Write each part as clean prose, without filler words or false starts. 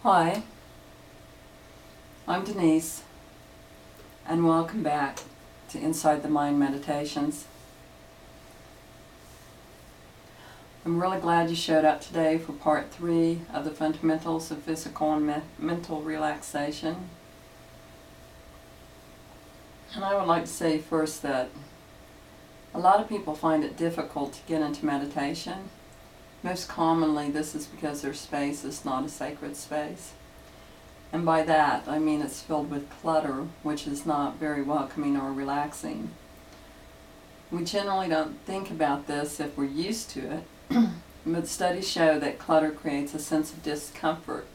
Hi, I'm Denise, and welcome back to Inside the Mind Meditations. I'm really glad you showed up today for part 3 of the fundamentals of physical and mental relaxation. And I would like to say first that a lot of people find it difficult to get into meditation. Most commonly, this is because their space is not a sacred space. And by that, I mean it's filled with clutter, which is not very welcoming or relaxing. We generally don't think about this if we're used to it, but studies show that clutter creates a sense of discomfort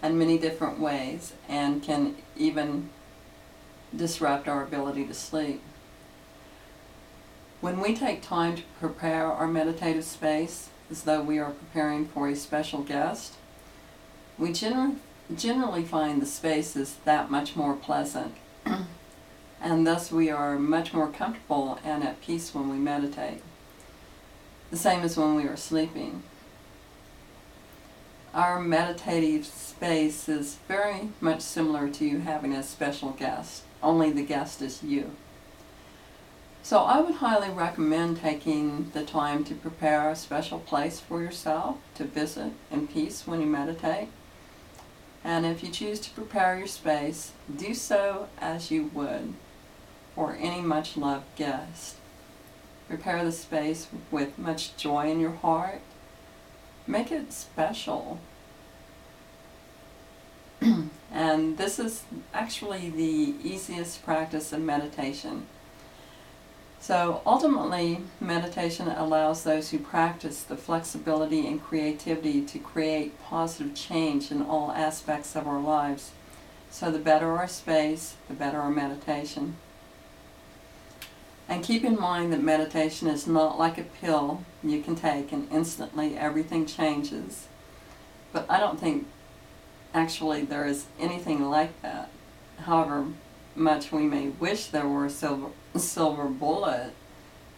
in many different ways and can even disrupt our ability to sleep. When we take time to prepare our meditative space, as though we are preparing for a special guest, we generally find the space is that much more pleasant, and thus we are much more comfortable and at peace when we meditate. The same as when we are sleeping. Our meditative space is very much similar to you having a special guest, only the guest is you. So I would highly recommend taking the time to prepare a special place for yourself to visit in peace when you meditate. And if you choose to prepare your space, do so as you would for any much loved guest. Prepare the space with much joy in your heart. Make it special. And this is actually the easiest practice of meditation. So ultimately, meditation allows those who practice the flexibility and creativity to create positive change in all aspects of our lives. So the better our space, the better our meditation. And keep in mind that meditation is not like a pill you can take and instantly everything changes. But I don't think actually there is anything like that. However much we may wish there were a silver bullet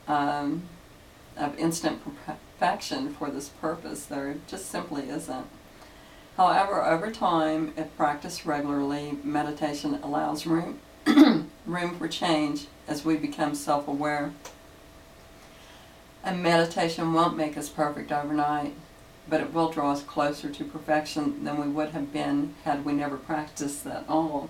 of instant perfection for this purpose, there just simply isn't. However, over time, if practiced regularly, meditation allows room for change as we become self-aware. And meditation won't make us perfect overnight, but it will draw us closer to perfection than we would have been had we never practiced at all.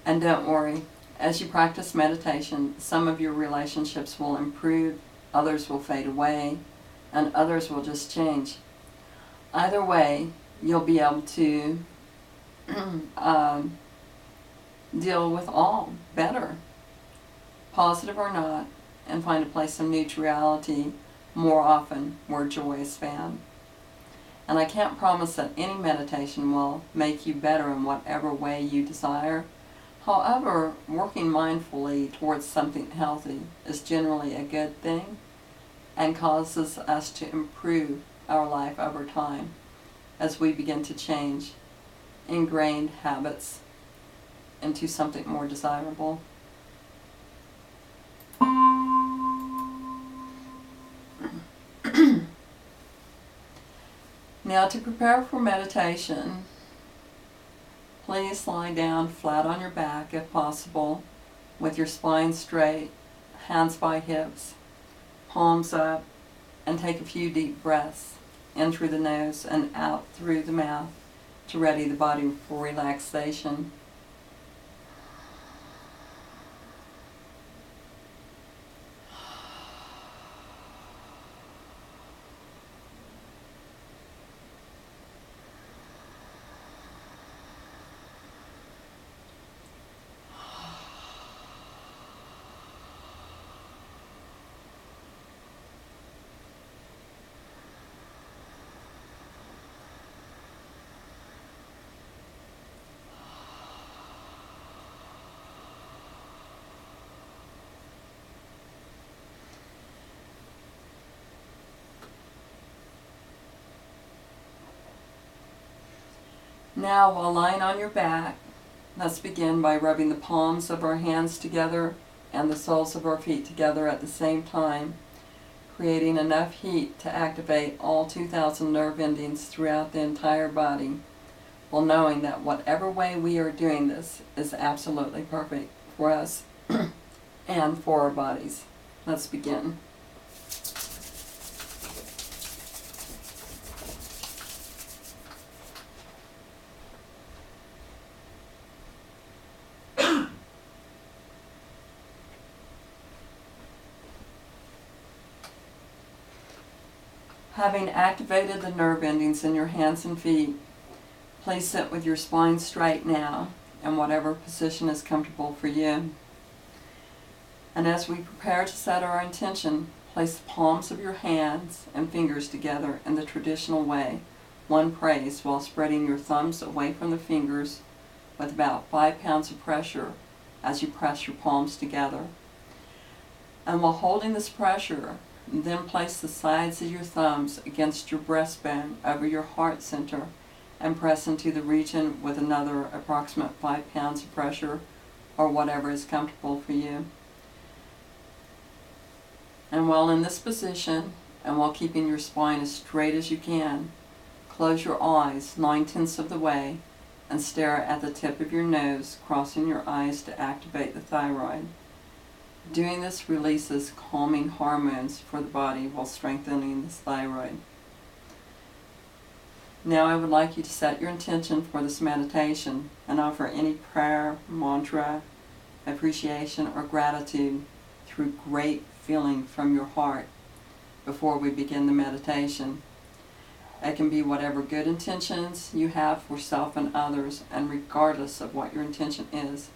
And don't worry, as you practice meditation, some of your relationships will improve, others will fade away, and others will just change. Either way, you'll be able to deal with all better, positive or not, and find a place of neutrality more often where joy is found. And I can't promise that any meditation will make you better in whatever way you desire. However, working mindfully towards something healthy is generally a good thing and causes us to improve our life over time as we begin to change ingrained habits into something more desirable. Now, to prepare for meditation, please lie down flat on your back if possible, with your spine straight, hands by hips, palms up, and take a few deep breaths in through the nose and out through the mouth to ready the body for relaxation. Now, while lying on your back, let's begin by rubbing the palms of our hands together and the soles of our feet together at the same time, creating enough heat to activate all 2,000 nerve endings throughout the entire body, while knowing that whatever way we are doing this is absolutely perfect for us and for our bodies. Let's begin. Having activated the nerve endings in your hands and feet, please sit with your spine straight now in whatever position is comfortable for you. And as we prepare to set our intention, place the palms of your hands and fingers together in the traditional way. One prays while spreading your thumbs away from the fingers with about 5 pounds of pressure as you press your palms together. And while holding this pressure, then place the sides of your thumbs against your breastbone over your heart center and press into the region with another approximate 5 pounds of pressure or whatever is comfortable for you. And while in this position, and while keeping your spine as straight as you can, close your eyes 9/10 of the way and stare at the tip of your nose, crossing your eyes to activate the thyroid. Doing this releases calming hormones for the body while strengthening the thyroid. Now I would like you to set your intention for this meditation and offer any prayer, mantra, appreciation, or gratitude through great feeling from your heart before we begin the meditation. It can be whatever good intentions you have for self and others, and regardless of what your intention is,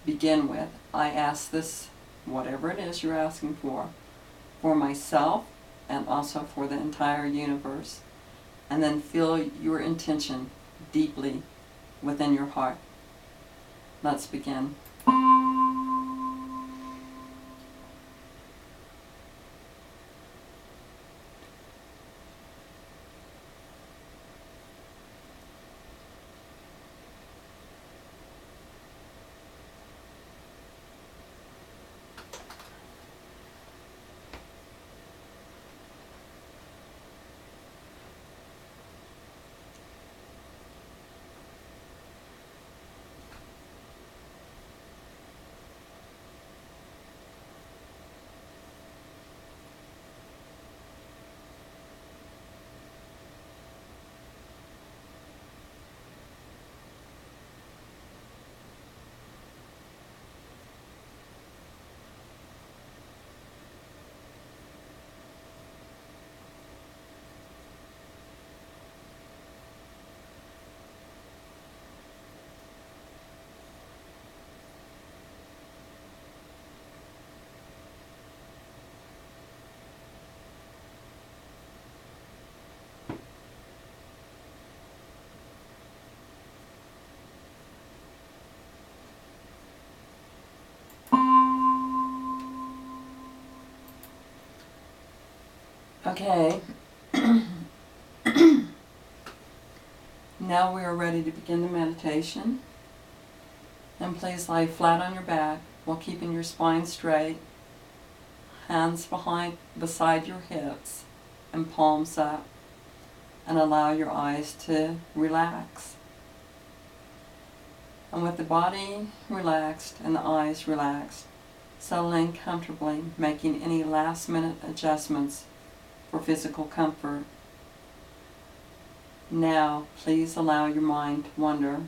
begin with, I ask this, whatever it is you're asking for myself and also for the entire universe. And then feel your intention deeply within your heart. Let's begin. Okay, now we are ready to begin the meditation. And please lie flat on your back while keeping your spine straight, hands beside your hips and palms up, and allow your eyes to relax. And with the body relaxed and the eyes relaxed, settle in comfortably, making any last-minute adjustments for physical comfort. Now, please allow your mind to wander,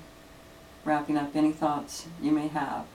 wrapping up any thoughts you may have.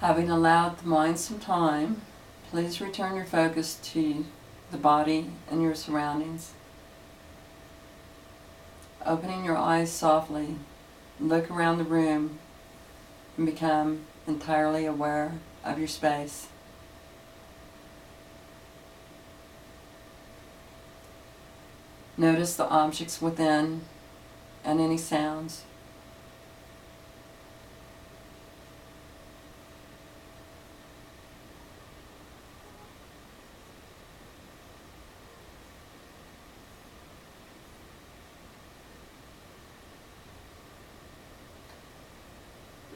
Having allowed the mind some time, please return your focus to the body and your surroundings. Opening your eyes softly, look around the room and become entirely aware of your space. Notice the objects within and any sounds.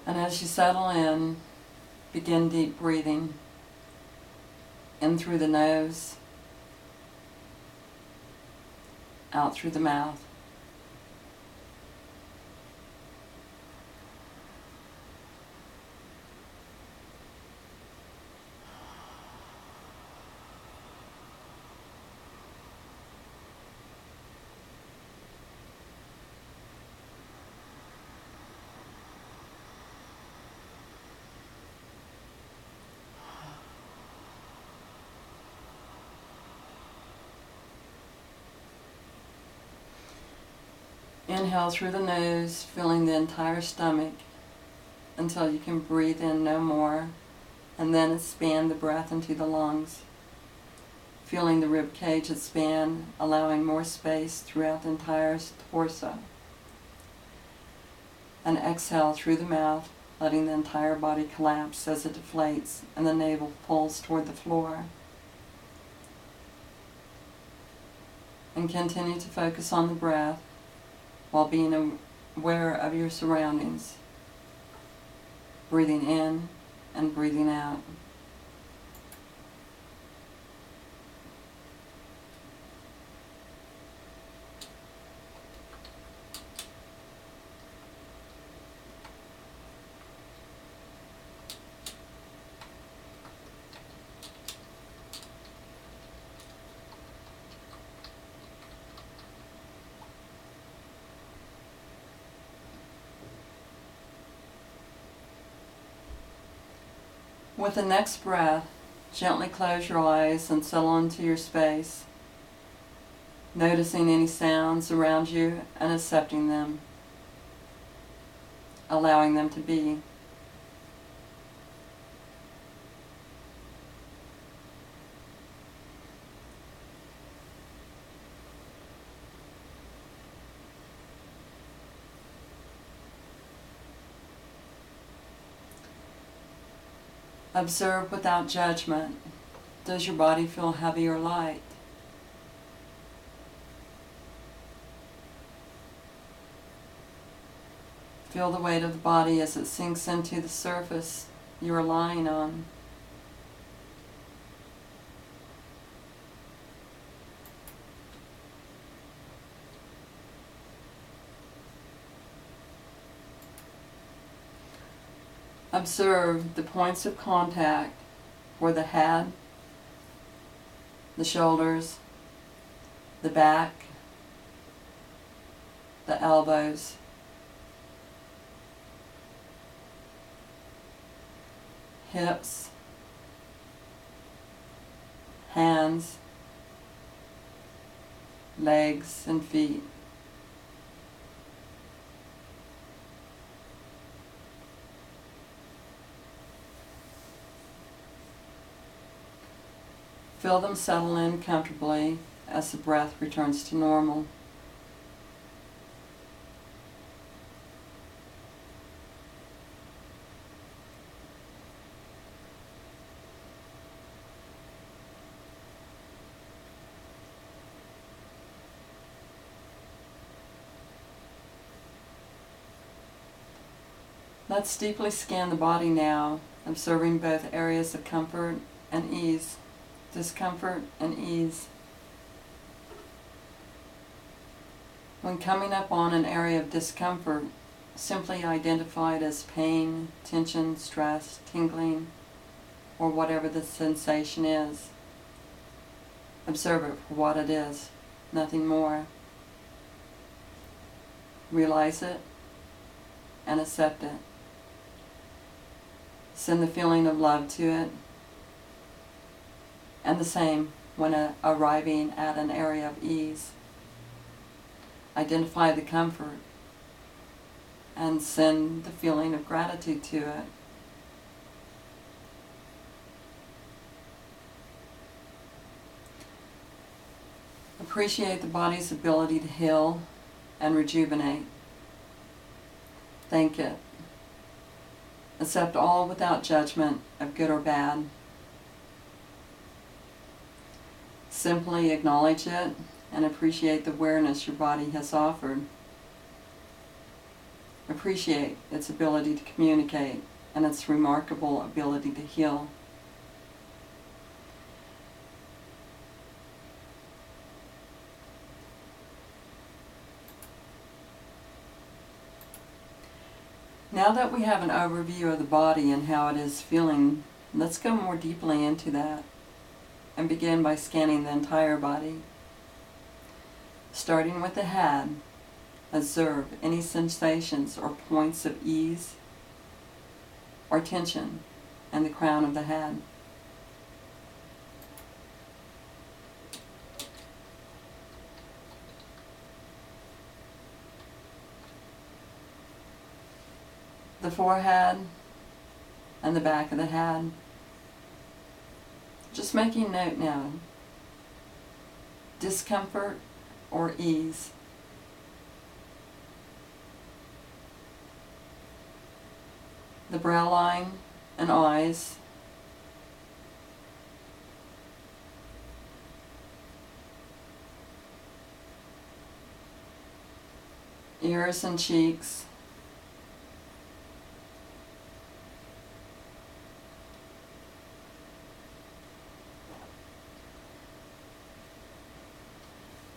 And as you settle in, begin deep breathing in through the nose, out through the mouth. Inhale through the nose, filling the entire stomach until you can breathe in no more, and then expand the breath into the lungs, feeling the rib cage expand, allowing more space throughout the entire torso. And exhale through the mouth, letting the entire body collapse as it deflates and the navel pulls toward the floor. And continue to focus on the breath while being aware of your surroundings, breathing in and breathing out. With the next breath, gently close your eyes and settle into your space, noticing any sounds around you and accepting them, allowing them to be. Observe without judgment. Does your body feel heavy or light? Feel the weight of the body as it sinks into the surface you are lying on. Observe the points of contact for the head, the shoulders, the back, the elbows, hips, hands, legs, and feet. Feel them settle in comfortably as the breath returns to normal. Let's deeply scan the body now, observing both areas of comfort and ease, discomfort and ease. When coming up on an area of discomfort, simply identify it as pain, tension, stress, tingling, or whatever the sensation is. Observe it for what it is, nothing more. Realize it and accept it. Send the feeling of love to it. And the same when arriving at an area of ease. Identify the comfort and send the feeling of gratitude to it. Appreciate the body's ability to heal and rejuvenate. Thank it. Accept all without judgment of good or bad. Simply acknowledge it and appreciate the awareness your body has offered. Appreciate its ability to communicate and its remarkable ability to heal. Now that we have an overview of the body and how it is feeling, let's go more deeply into that and begin by scanning the entire body. Starting with the head, observe any sensations or points of ease or tension in the crown of the head. The forehead and the back of the head. Just making note now. Discomfort or ease. The brow line and eyes. Ears and cheeks.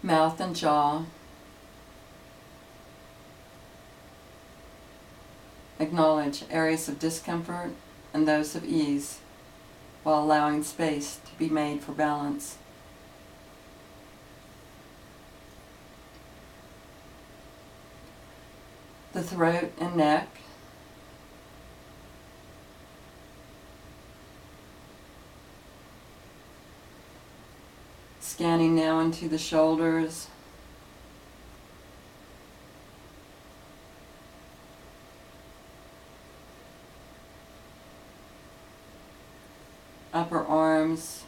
Mouth and jaw. Acknowledge areas of discomfort and those of ease, while allowing space to be made for balance. The throat and neck. Scanning now into the shoulders. Upper arms.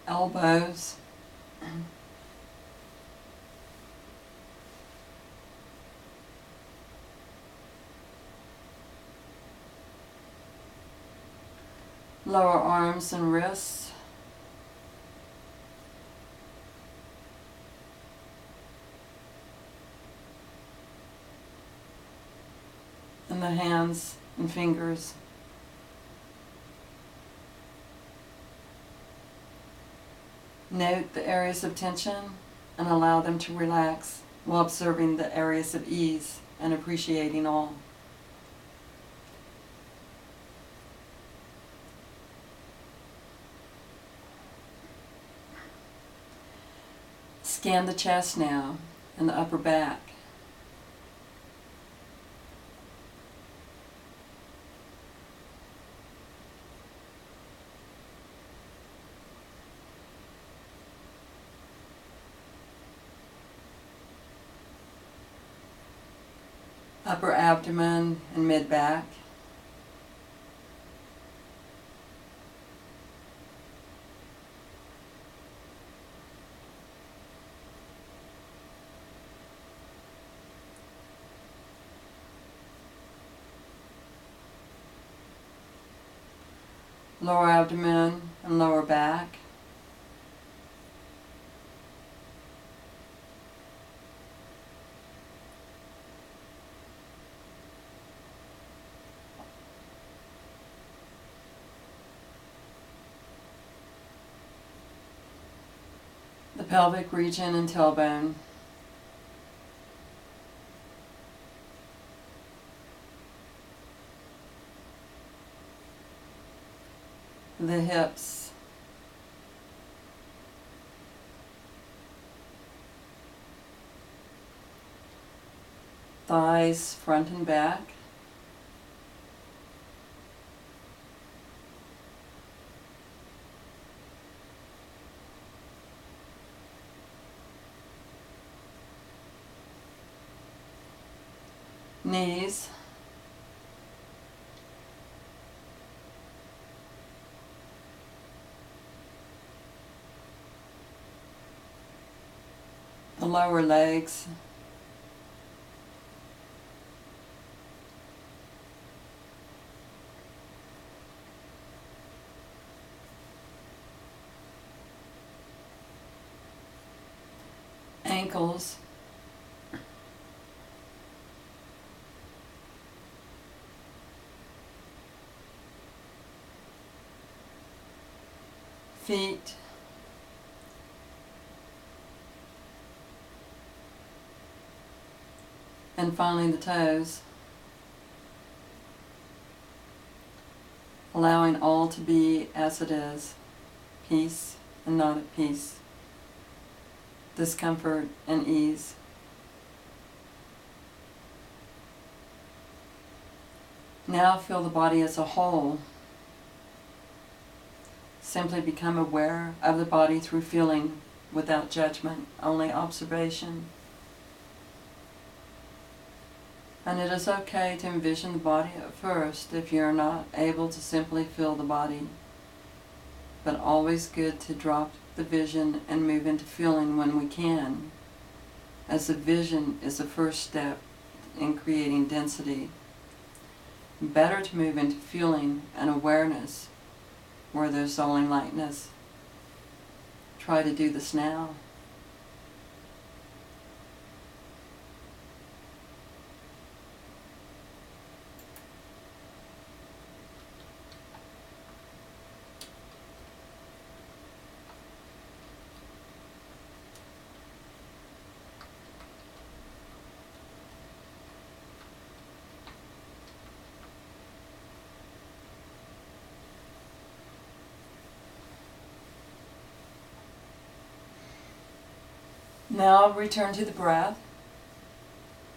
Elbows. Lower arms and wrists. And the hands and fingers. Note the areas of tension and allow them to relax while observing the areas of ease and appreciating all. Scan the chest now and the upper back. Upper abdomen and mid-back. Lower abdomen and lower back. The pelvic region and tailbone. The hips. thighs front and back. Knees. The lower legs. Ankles. Feet. And finally the toes. Allowing all to be as it is, peace and not at peace, discomfort and ease. Now feel the body as a whole. Simply become aware of the body through feeling, without judgment, only observation. And it is okay to envision the body at first if you're not able to simply feel the body. But always good to drop the vision and move into feeling when we can, as the vision is the first step in creating density. Better to move into feeling and awareness where there's only lightness. Try to do this now. Now return to the breath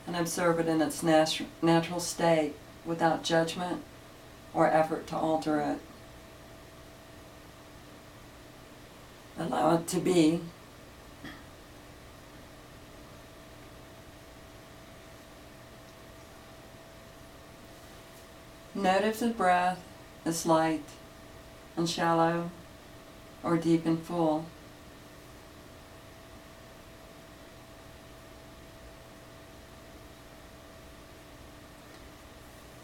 and observe it in its natural state without judgment or effort to alter it. Allow it to be. Note if the breath is light and shallow or deep and full.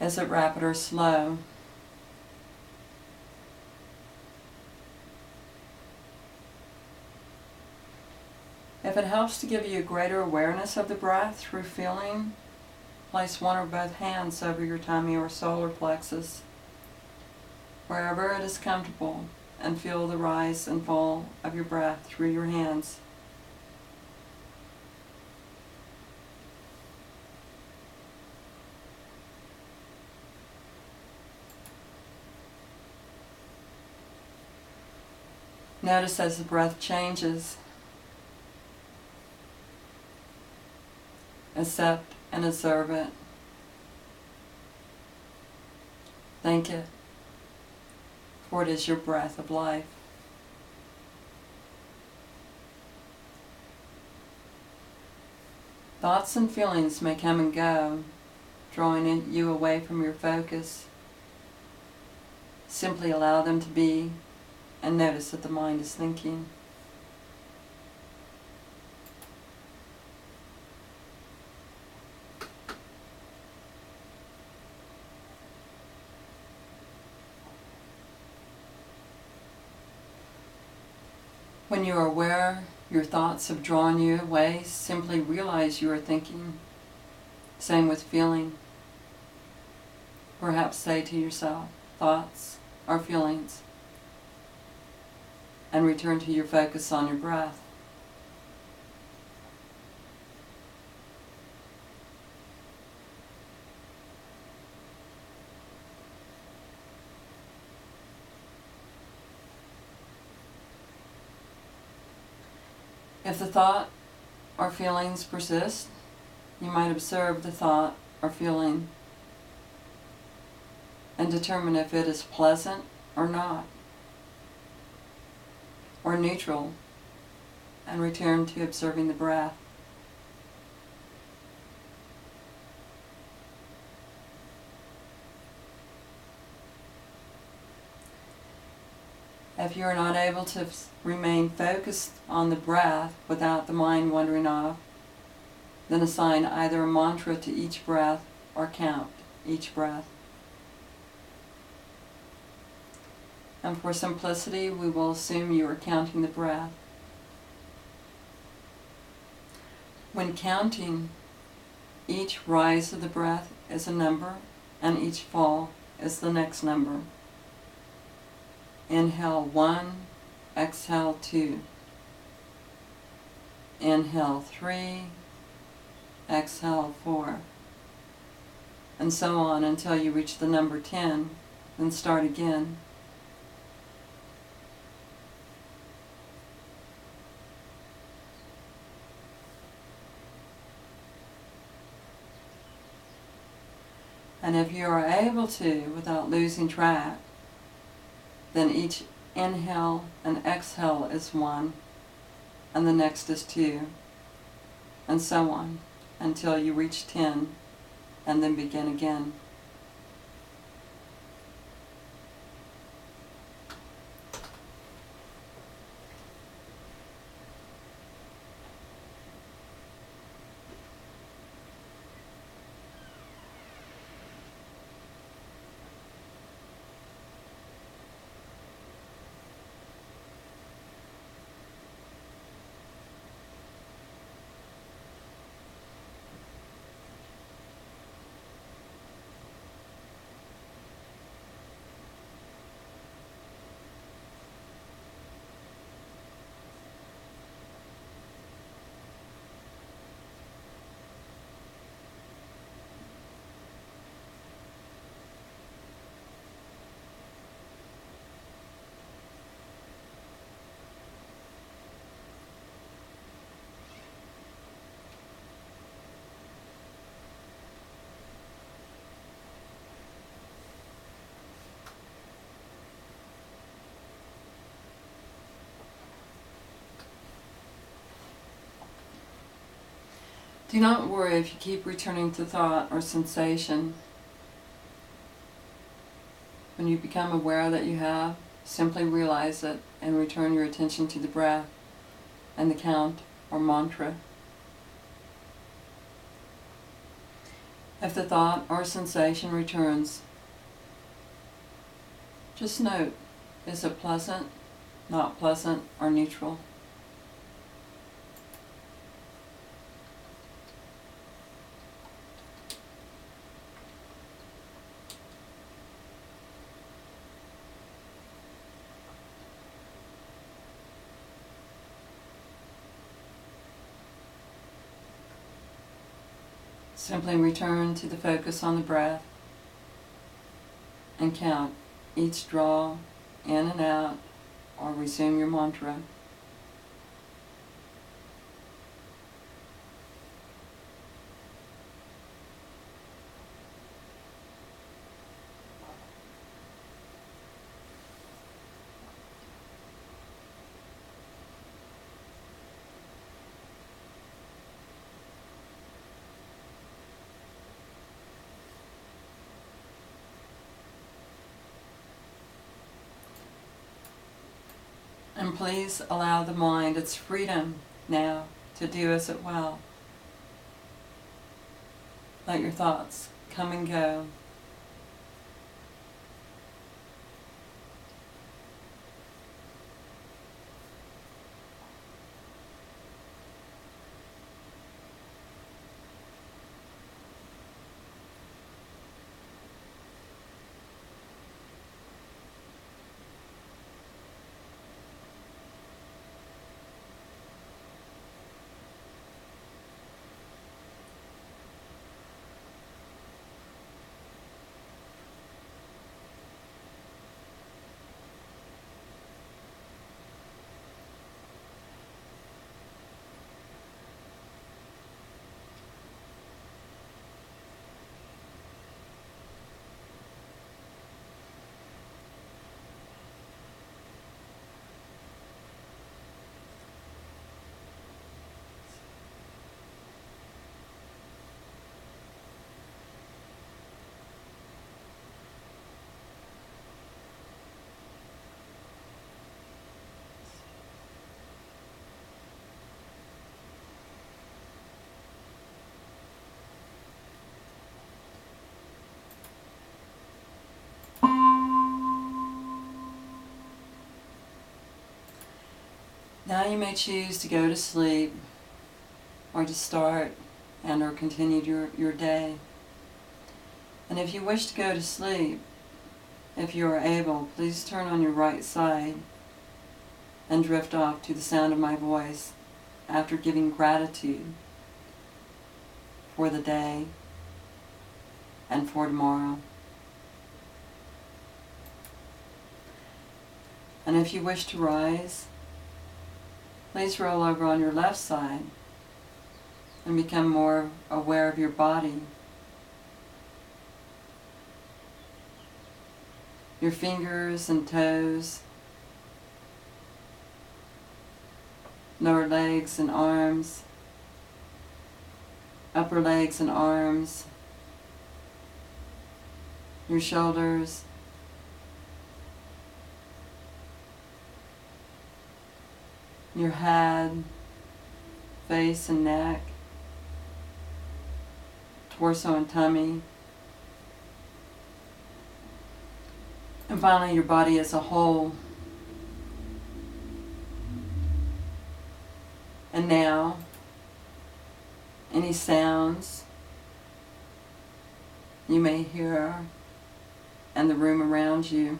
Is it rapid or slow? If it helps to give you a greater awareness of the breath through feeling, place one or both hands over your tummy or solar plexus, wherever it is comfortable, and feel the rise and fall of your breath through your hands. Notice as the breath changes. Accept and observe it. Thank it, for it is your breath of life. Thoughts and feelings may come and go, drawing you away from your focus. Simply allow them to be, and notice that the mind is thinking. When you are aware your thoughts have drawn you away, simply realize you are thinking. Same with feeling. Perhaps say to yourself, thoughts are feelings, and return to your focus on your breath. If the thought or feelings persist, You might observe the thought or feeling and determine if it is pleasant or not, or neutral, and return to observing the breath. If you are not able to remain focused on the breath without the mind wandering off, then assign either a mantra to each breath or count each breath. And for simplicity, we will assume you are counting the breath. When counting, each rise of the breath is a number, and each fall is the next number. Inhale 1, exhale 2. Inhale 3, exhale 4. And so on until you reach the number 10, then start again. And if you are able to, without losing track, then each inhale and exhale is 1, and the next is 2, and so on, until you reach 10, and then begin again. Do not worry if you keep returning to thought or sensation. When you become aware that you have, simply realize it and return your attention to the breath and the count or mantra. If the thought or sensation returns, just note, is it pleasant, not pleasant, or neutral? Simply return to the focus on the breath and count each draw in and out, or resume your mantra. And please allow the mind its freedom now to do as it will. Let your thoughts come and go. Now you may choose to go to sleep or to start and or continue your day. And if you wish to go to sleep, if you are able, please turn on your right side and drift off to the sound of my voice after giving gratitude for the day and for tomorrow. And if you wish to rise, please roll over on your left side and become more aware of your body, your fingers and toes, lower legs and arms, upper legs and arms, your shoulders, your head, face and neck, torso and tummy, and finally your body as a whole. And now, any sounds you may hear and the room around you.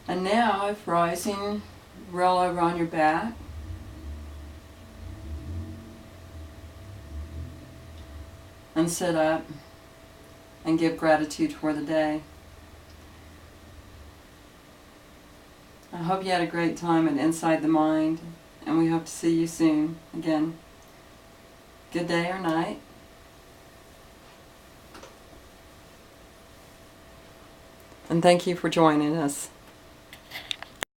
And now, if rising, roll over on your back. And sit up and give gratitude for the day. I hope you had a great time at Inside the Mind, and we hope to see you soon again. Good day or night. And thank you for joining us.